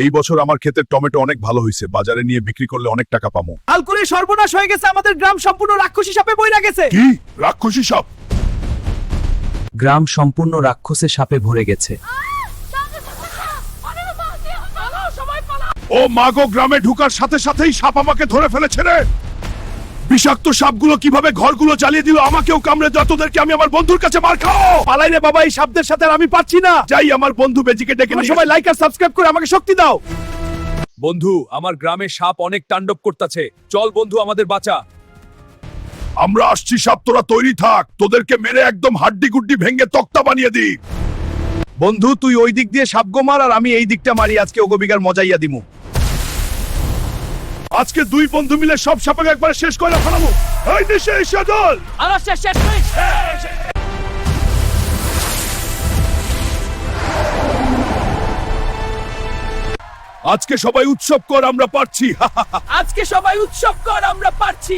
এই বছর আমার ক্ষেতের টমেটো অনেক ভালো হয়েছে, বাজারে নিয়ে বিক্রি করলে অনেক টাকা পাবো। হাল করে সর্বনাশ হয়ে গেছে, আমাদের গ্রাম সম্পূর্ণ রাক্ষসী সাপে বইরা গেছে। কি রাক্ষসী সাপ? গ্রাম সম্পূর্ণ রাক্ষসে সাপে ভরে গেছে। ও মাগো, গ্রামে ঢুকার সাথে সাথেই সাপ আমাকে ধরে ফেলেছে রে। বিষাক্ত সাপগুলো কিভাবে ঘরগুলো জ্বালিয়ে দিল, আমাকেও কামড়ে দিল। তোদেরকে আমি আমার বন্ধুর কাছে মার খাও। পালাই রে বাবা, এই সাপদের সাথে আর আমি পারছি না। যাই আমার বন্ধু বেজিকে ডেকে তোমরা নিয়ে সবাই লাইক আর সাবস্ক্রাইব করে আমাকে শক্তি দাও। বন্ধু, আমার গ্রামে সাপ অনেক তাণ্ডব করতেছে, চল বন্ধু আমাদের বাঁচা। আমরা আসছি সাপ, তোরা তৈরি থাক। তোদেরকে মেরে একদম হাড্ডি গুড্ডি ভেঙে তক্তা বানিয়ে দিই। বন্ধু, তুই ওই দিক দিয়ে সাপ গোমার আর আমি এই দিকটা মারি। আজকে ওগোবিগার মজাইয়া দিমু। আজকে দুই বন্ধু মিলে সব সাপকে একবার শেষ করে ফেলাবো। এই নিশে এসে দল। আজকে সবাই উৎসব কর, আমরা পারছি। আজকে সবাই উৎসব কর, আমরা পারছি।